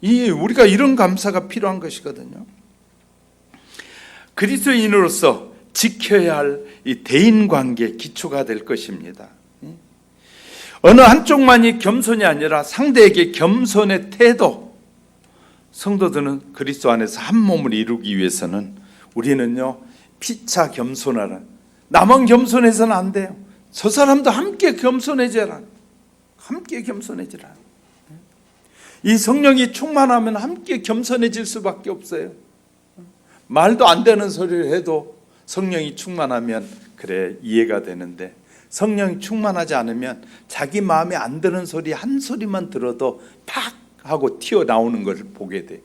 우리가 이런 감사가 필요한 것이거든요. 그리스도인으로서 지켜야 할 이 대인관계 기초가 될 것입니다. 어느 한쪽만이 겸손이 아니라 상대에게 겸손의 태도. 성도들은 그리스도 안에서 한 몸을 이루기 위해서는 우리는요 피차 겸손하라. 나만 겸손해서는 안 돼요. 저 사람도 함께 겸손해져라. 함께 겸손해지라. 이 성령이 충만하면 함께 겸손해질 수밖에 없어요. 말도 안 되는 소리를 해도 성령이 충만하면 그래 이해가 되는데, 성령이 충만하지 않으면 자기 마음에 안 드는 소리 한 소리만 들어도 팍 하고 튀어나오는 것을 보게 돼.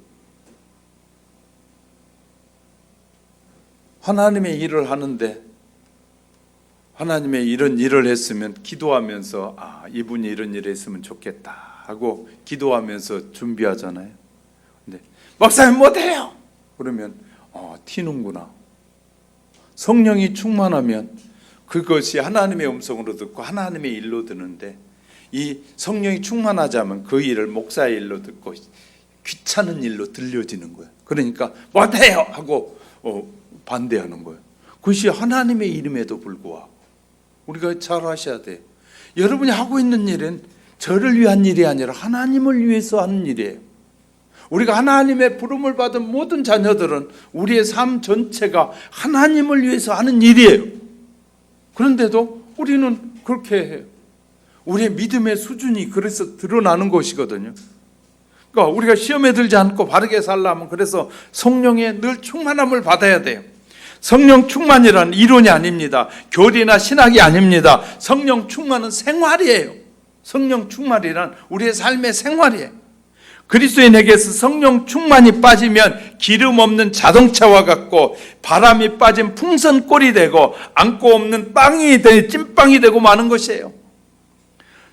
하나님의 일을 하는데 하나님의 이런 일을 했으면 기도하면서 이분이 이런 일을 했으면 좋겠다 하고 기도하면서 준비하잖아요. 근데 목사님 못해요. 그러면 튀는구나. 성령이 충만하면 그것이 하나님의 음성으로 듣고 하나님의 일로 듣는데, 이 성령이 충만하지 않으면 그 일을 목사의 일로 듣고 귀찮은 일로 들려지는 거예요. 그러니까 못해요 하고 반대하는 거예요. 그것이 하나님의 이름에도 불구하고 우리가 잘 아셔야 돼요. 여러분이 하고 있는 일은 저를 위한 일이 아니라 하나님을 위해서 하는 일이에요. 우리가 하나님의 부름을 받은 모든 자녀들은 우리의 삶 전체가 하나님을 위해서 하는 일이에요. 그런데도 우리는 그렇게 해요. 우리의 믿음의 수준이 그래서 드러나는 것이거든요. 그러니까 우리가 시험에 들지 않고 바르게 살려면 그래서 성령의 늘 충만함을 받아야 돼요. 성령 충만이란 이론이 아닙니다. 교리나 신학이 아닙니다. 성령 충만은 생활이에요. 성령 충만이란 우리의 삶의 생활이에요. 그리스도인에게서 성령 충만이 빠지면 기름 없는 자동차와 같고 바람이 빠진 풍선꼴이 되고 안고 없는 빵이 되고 찐빵이 되고 마는 것이에요.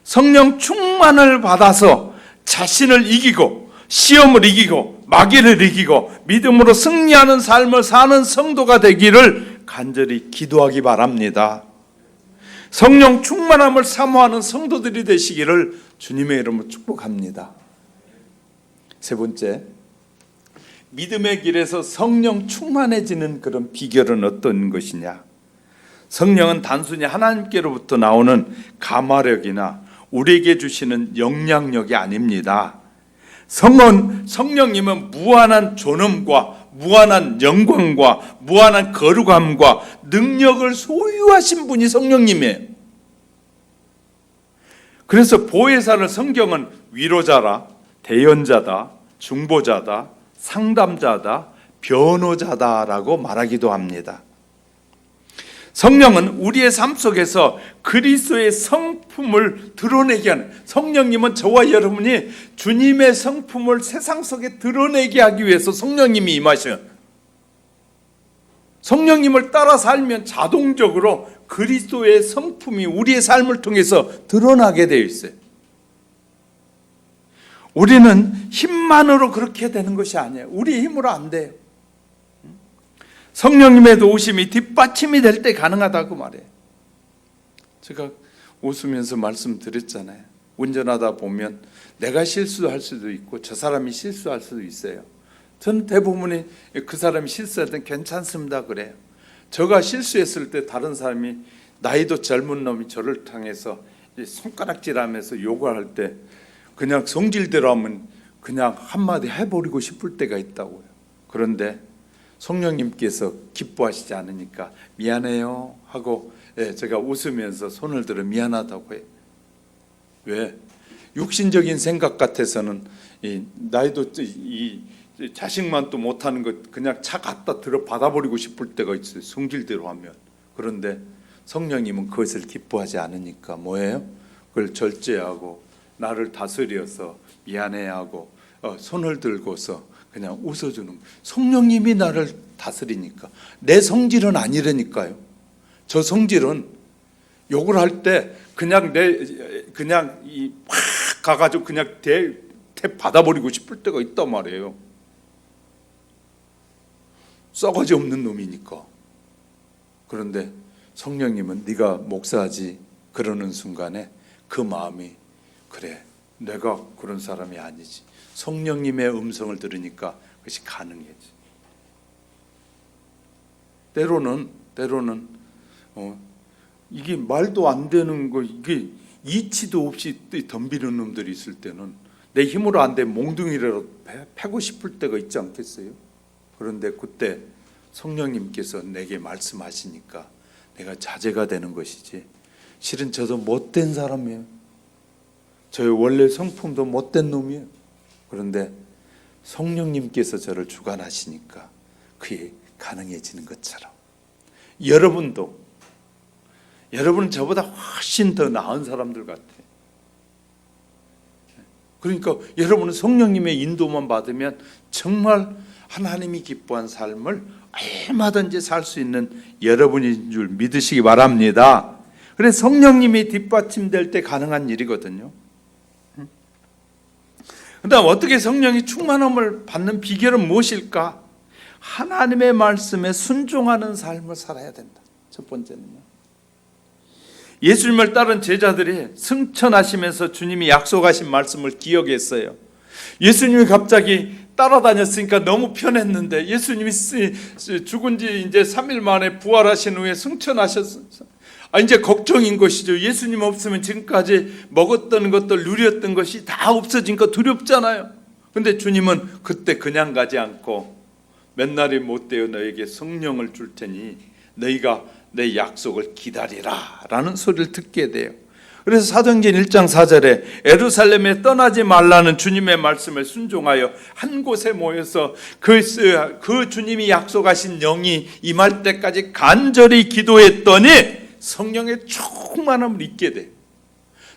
성령 충만을 받아서 자신을 이기고 시험을 이기고 마귀를 이기고 믿음으로 승리하는 삶을 사는 성도가 되기를 간절히 기도하기 바랍니다. 성령 충만함을 사모하는 성도들이 되시기를 주님의 이름으로 축복합니다. 세 번째, 믿음의 길에서 성령 충만해지는 그런 비결은 어떤 것이냐? 성령은 단순히 하나님께로부터 나오는 감화력이나 우리에게 주시는 영향력이 아닙니다. 성령님은 무한한 존엄과 무한한 영광과 무한한 거룩함과 능력을 소유하신 분이 성령님이에요. 그래서 보혜사를 성경은 위로자라, 대연자다, 중보자다, 상담자다, 변호자다라고 말하기도 합니다. 성령은 우리의 삶 속에서 그리스도의 성품을 드러내게 하는, 성령님은 저와 여러분이 주님의 성품을 세상 속에 드러내게 하기 위해서 성령님이 임하셔요. 성령님을 따라 살면 자동적으로 그리스도의 성품이 우리의 삶을 통해서 드러나게 되어 있어요. 우리는 힘만으로 그렇게 되는 것이 아니에요. 우리의 힘으로 안 돼요. 성령님의 도우심이 뒷받침이 될 때 가능하다고 말해요. 제가 웃으면서 말씀드렸잖아요. 운전하다 보면 내가 실수할 수도 있고 저 사람이 실수할 수도 있어요. 저는 대부분이 그 사람이 실수할 땐 괜찮습니다 그래요. 저가 실수했을 때 다른 사람이 나이도 젊은 놈이 저를 향해서 손가락질하면서 욕을 할 때 그냥 성질대로 하면 그냥 한마디 해버리고 싶을 때가 있다고요. 그런데 성령님께서 기뻐하시지 않으니까 미안해요 하고 제가 웃으면서 손을 들어 미안하다고 해요. 왜? 육신적인 생각 같아서는 나이도 이 자식만 또 못하는 것 그냥 차 갖다 들어 받아버리고 싶을 때가 있어요. 성질대로 하면. 그런데 성령님은 그것을 기뻐하지 않으니까 뭐예요? 그걸 절제하고 나를 다스려서 미안해하고 손을 들고서 그냥 웃어주는, 성령님이 나를 다스리니까. 내 성질은 아니라니까요. 저 성질은 욕을 할 때 그냥 확 가가지고 그냥 대 받아버리고 싶을 때가 있단 말이에요. 싸가지 없는 놈이니까. 그런데 성령님은 네가 목사지 그러는 순간에 그 마음이 그래 내가 그런 사람이 아니지. 성령님의 음성을 들으니까 그것이 가능해지. 때로는 이게 말도 안 되는 거, 이게 이치도 없이 덤비는 놈들이 있을 때는 내 힘으로 안 돼 몽둥이라도 패고 싶을 때가 있지 않겠어요? 그런데 그때 성령님께서 내게 말씀하시니까 내가 자제가 되는 것이지. 실은 저도 못된 사람이에요. 저의 원래 성품도 못된 놈이에요. 그런데 성령님께서 저를 주관하시니까 그게 가능해지는 것처럼 여러분은 저보다 훨씬 더 나은 사람들 같아요. 그러니까 여러분은 성령님의 인도만 받으면 정말 하나님이 기뻐한 삶을 얼마든지 살 수 있는 여러분인 줄 믿으시기 바랍니다. 그래서 성령님이 뒷받침될 때 가능한 일이거든요. 그다음 어떻게 성령이 충만함을 받는 비결은 무엇일까? 하나님의 말씀에 순종하는 삶을 살아야 된다. 첫 번째는요. 예수님을 따른 제자들이 승천하시면서 주님이 약속하신 말씀을 기억했어요. 예수님이 갑자기 따라다녔으니까 너무 편했는데 예수님이 죽은 지 이제 3일 만에 부활하신 후에 승천하셨어요. 이제 걱정인 것이죠. 예수님 없으면 지금까지 먹었던 것들, 누렸던 것이 다 없어지니까 두렵잖아요. 그런데 주님은 그때 그냥 가지 않고 몇 날이 못되어 너에게 성령을 줄 테니 너희가 내 약속을 기다리라 라는 소리를 듣게 돼요. 그래서 사도행전 1장 4절에 예루살렘에 떠나지 말라는 주님의 말씀에 순종하여 한 곳에 모여서 그 주님이 약속하신 영이 임할 때까지 간절히 기도했더니 성령의 충만함을 잊게 돼요.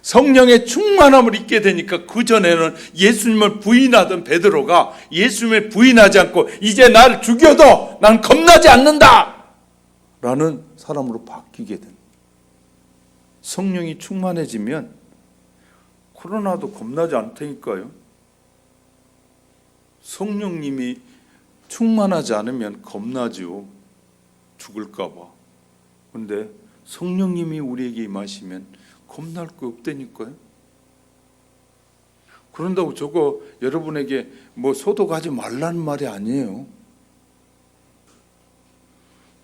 성령의 충만함을 입게 되니까 그전에는 예수님을 부인하던 베드로가 예수님을 부인하지 않고 이제 나를 죽여도 난 겁나지 않는다 라는 사람으로 바뀌게 된다. 성령이 충만해지면 코로나도 겁나지 않다니까요. 성령님이 충만하지 않으면 겁나죠. 죽을까 봐. 그런데 성령님이 우리에게 임하시면 겁날 거 없다니까요. 그런다고 저거 여러분에게 뭐 소독하지 말라는 말이 아니에요.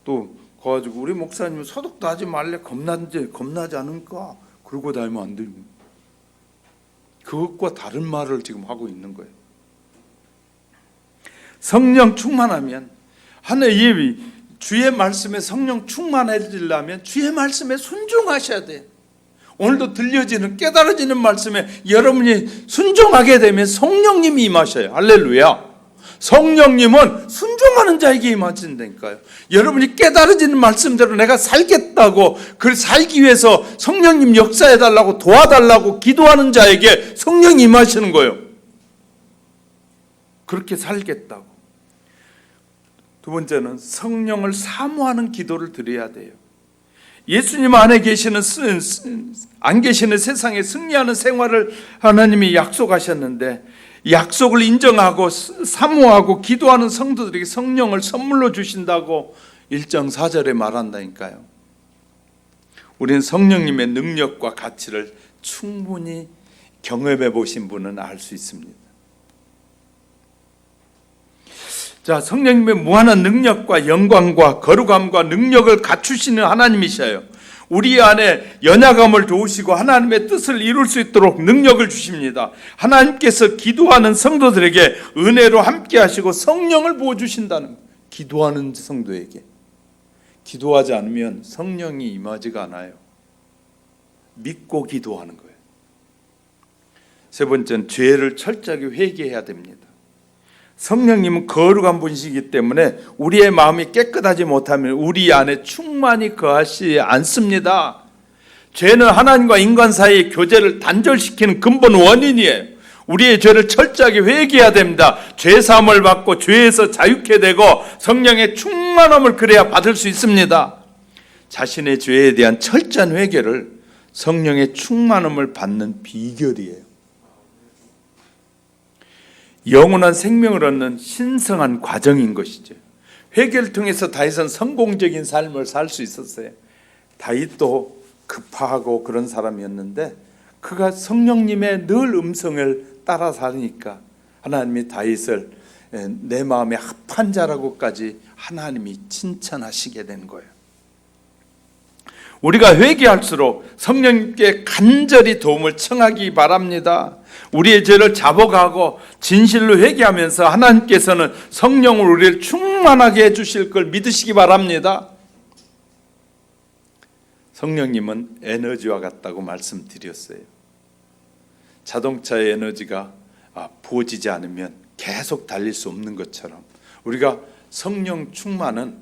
또 가가지고 우리 목사님 소독도 하지 말래 겁나지 않으니까 그러고 다니면 안 됩니다. 그것과 다른 말을 지금 하고 있는 거예요. 성령 충만하면 하나님 주의 말씀에 성령 충만해지려면 주의 말씀에 순종하셔야 돼요. 오늘도 들려지는 깨달아지는 말씀에 여러분이 순종하게 되면 성령님이 임하셔요. 할렐루야. 성령님은 순종하는 자에게 임하신다니까요. 여러분이 깨달아지는 말씀대로 내가 살겠다고 그 살기 위해서 성령님 역사해달라고 도와달라고 기도하는 자에게 성령이 임하시는 거예요. 그렇게 살겠다고. 두 번째는 성령을 사모하는 기도를 드려야 돼요. 예수님 안에 계시는 안 계시는 세상에 승리하는 생활을 하나님이 약속하셨는데 약속을 인정하고 사모하고 기도하는 성도들에게 성령을 선물로 주신다고 1장 4절에 말한다니까요. 우리는 성령님의 능력과 가치를 충분히 경험해 보신 분은 알 수 있습니다. 자, 성령님의 무한한 능력과 영광과 거룩함과 능력을 갖추시는 하나님이셔요. 우리 안에 연약함을 도우시고 하나님의 뜻을 이룰 수 있도록 능력을 주십니다. 하나님께서 기도하는 성도들에게 은혜로 함께 하시고 성령을 부어주신다는 거예요. 기도하는 성도에게. 기도하지 않으면 성령이 임하지가 않아요. 믿고 기도하는 거예요. 세 번째는 죄를 철저하게 회개해야 됩니다. 성령님은 거룩한 분이시기 때문에 우리의 마음이 깨끗하지 못하면 우리 안에 충만히 거하지 않습니다. 죄는 하나님과 인간 사이의 교제를 단절시키는 근본 원인이에요. 우리의 죄를 철저하게 회개해야 됩니다. 죄 사함을 받고 죄에서 자유케 되고 성령의 충만함을 그래야 받을 수 있습니다. 자신의 죄에 대한 철저한 회개를 성령의 충만함을 받는 비결이에요. 영원한 생명을 얻는 신성한 과정인 것이죠. 회개를 통해서 다윗은 성공적인 삶을 살 수 있었어요. 다윗도 급하고 그런 사람이었는데 그가 성령님의 늘 음성을 따라 사니까 하나님이 다윗을 내 마음에 합한 자라고까지 하나님이 칭찬하시게 된 거예요. 우리가 회개할수록 성령님께 간절히 도움을 청하기 바랍니다. 우리의 죄를 자복하고 진실로 회개하면서 하나님께서는 성령으로 우리를 충만하게 해주실 걸 믿으시기 바랍니다. 성령님은 에너지와 같다고 말씀드렸어요. 자동차의 에너지가 부어지지 않으면 계속 달릴 수 없는 것처럼 우리가 성령 충만은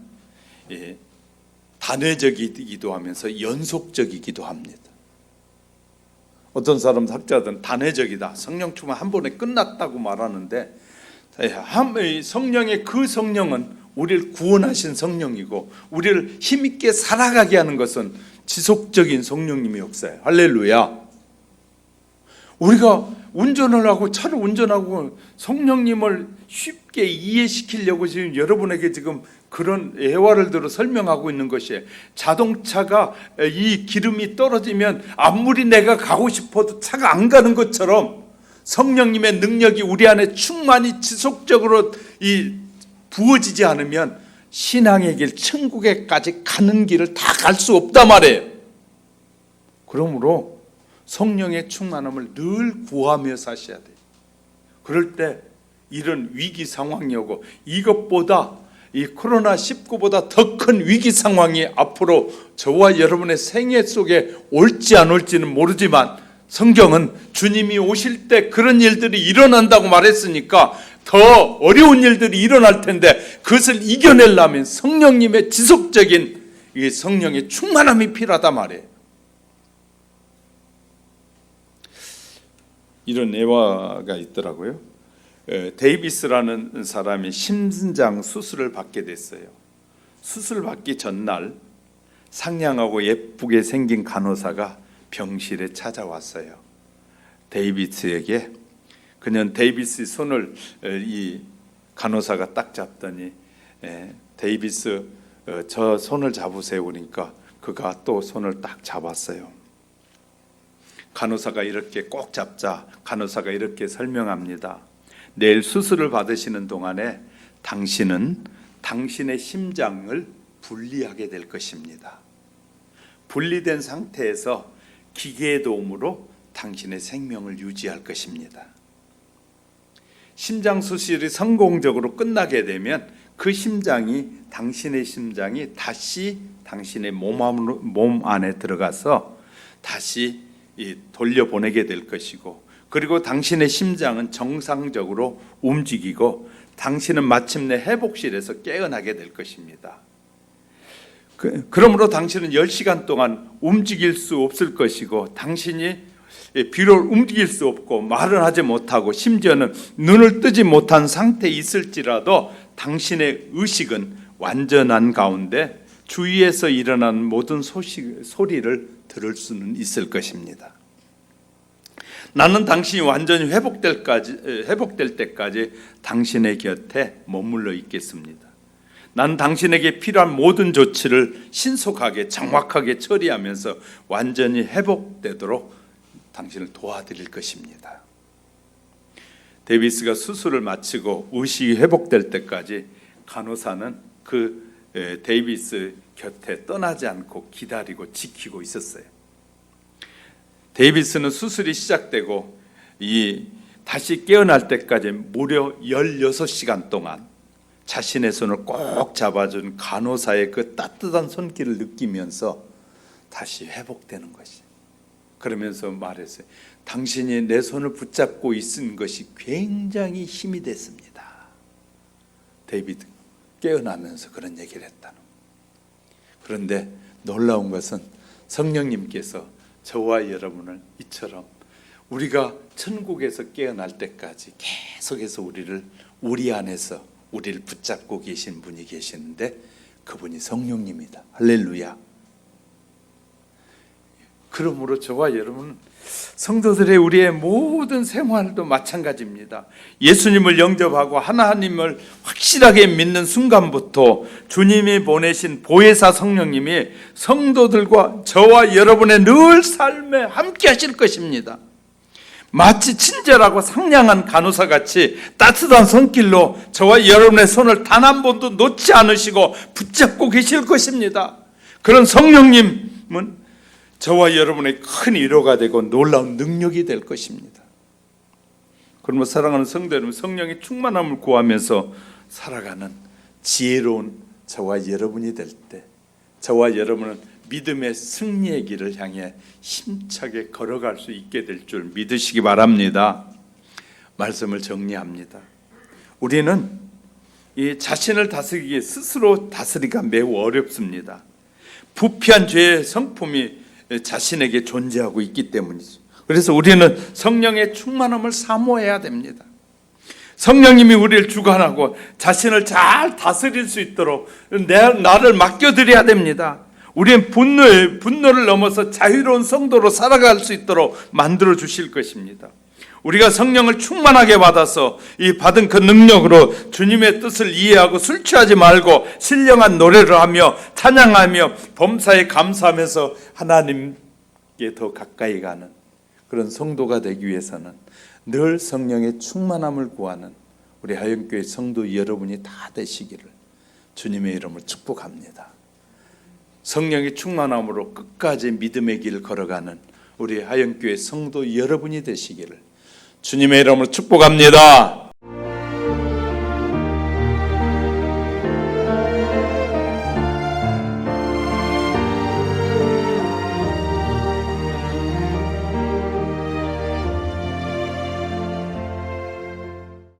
단회적이기도 하면서 연속적이기도 합니다. 어떤 사람 학자들은 단회적이다. 성령 충만 한 번에 끝났다고 말하는데 성령의 그 성령은 우리를 구원하신 성령이고 우리를 힘있게 살아가게 하는 것은 지속적인 성령님의 역사예요. 할렐루야. 우리가 운전을 하고 차를 운전하고 성령님을 쉽게 이해시키려고 지금 여러분에게 지금 그런 예화를 들어 설명하고 있는 것이에요. 자동차가 이 기름이 떨어지면 아무리 내가 가고 싶어도 차가 안 가는 것처럼 성령님의 능력이 우리 안에 충만히 지속적으로 부어지지 않으면 신앙의 길, 천국에까지 가는 길을 다 갈 수 없단 말이에요. 그러므로 성령의 충만함을 늘 구하며 사셔야 돼요. 그럴 때 이런 위기 상황이 오고 이것보다 이 코로나19보다 더 큰 위기 상황이 앞으로 저와 여러분의 생애 속에 올지 안 올지는 모르지만 성경은 주님이 오실 때 그런 일들이 일어난다고 말했으니까 더 어려운 일들이 일어날 텐데 그것을 이겨내려면 성령님의 지속적인 이 성령의 충만함이 필요하단 말이에요. 이런 예화가 있더라고요. 데이비스라는 사람이 심장 수술을 받게 됐어요. 수술 받기 전날 상냥하고 예쁘게 생긴 간호사가 병실에 찾아왔어요. 데이비스에게. 그는 데이비스 손을 이 간호사가 딱 잡더니 데이비스 저 손을 잡으세요 그러니까 그가 또 손을 딱 잡았어요. 간호사가 이렇게 꼭 잡자 간호사가 이렇게 설명합니다. 내일 수술을 받으시는 동안에 당신은 당신의 심장을 분리하게 될 것입니다. 분리된 상태에서 기계의 도움으로 당신의 생명을 유지할 것입니다. 심장 수술이 성공적으로 끝나게 되면 그 심장이 당신의 심장이 다시 당신의 몸 안에 들어가서 다시 돌려보내게 될 것이고, 그리고 당신의 심장은 정상적으로 움직이고 당신은 마침내 회복실에서 깨어나게 될 것입니다. 그러므로 당신은 10시간 동안 움직일 수 없을 것이고, 당신이 비록 움직일 수 없고 말을 하지 못하고 심지어는 눈을 뜨지 못한 상태에 있을지라도 당신의 의식은 완전한 가운데 주위에서 일어나는 모든 소리를 들을 수는 있을 것입니다. 나는 당신이 완전히 회복될 때까지 당신의 곁에 머물러 있겠습니다. 나는 당신에게 필요한 모든 조치를 신속하게 정확하게 처리하면서 완전히 회복되도록 당신을 도와드릴 것입니다. 데이비스가 수술을 마치고 의식이 회복될 때까지 간호사는 그 데이비스 곁에 떠나지 않고 기다리고 지키고 있었어요. 데이비스는 수술이 시작되고 다시 깨어날 때까지 무려 16시간 동안 자신의 손을 꼭 잡아준 간호사의 그 따뜻한 손길을 느끼면서 다시 회복되는 것이. 그러면서 말했어요. 당신이 내 손을 붙잡고 있은 것이 굉장히 힘이 됐습니다. 데이비드 깨어나면서 그런 얘기를 했다는. 그런데 놀라운 것은 성령님께서 저와 여러분을 이처럼 우리가 천국에서 깨어날 때까지 계속해서 우리 안에서 우리를 붙잡고 계신 분이 계시는데 그분이 성령님이다. 할렐루야. 그러므로 저와 여러분 성도들의 우리의 모든 생활도 마찬가지입니다. 예수님을 영접하고 하나님을 확실하게 믿는 순간부터 주님이 보내신 보혜사 성령님이 성도들과 저와 여러분의 늘 삶에 함께 하실 것입니다. 마치 친절하고 상냥한 간호사같이 따뜻한 손길로 저와 여러분의 손을 단 한 번도 놓지 않으시고 붙잡고 계실 것입니다. 그런 성령님은 저와 여러분의 큰 위로가 되고 놀라운 능력이 될 것입니다. 그러면 사랑하는 성도 여러분, 성령의 충만함을 구하면서 살아가는 지혜로운 저와 여러분이 될 때 저와 여러분은 믿음의 승리의 길을 향해 힘차게 걸어갈 수 있게 될 줄 믿으시기 바랍니다. 말씀을 정리합니다. 우리는 이 자신을 다스리기 스스로 다스리기가 매우 어렵습니다. 부패한 죄의 성품이 자신에게 존재하고 있기 때문이죠. 그래서 우리는 성령의 충만함을 사모해야 됩니다. 성령님이 우리를 주관하고 자신을 잘 다스릴 수 있도록 나를 맡겨드려야 됩니다. 우리는 분노를 넘어서 자유로운 성도로 살아갈 수 있도록 만들어 주실 것입니다. 우리가 성령을 충만하게 받아서 이 받은 그 능력으로 주님의 뜻을 이해하고 술 취하지 말고 신령한 노래를 하며 찬양하며 범사에 감사하면서 하나님께 더 가까이 가는 그런 성도가 되기 위해서는 늘 성령의 충만함을 구하는 우리 하영교회 성도 여러분이 다 되시기를 주님의 이름으로 축복합니다. 성령의 충만함으로 끝까지 믿음의 길 걸어가는 우리 하영교회 성도 여러분이 되시기를 주님의 이름으로 축복합니다.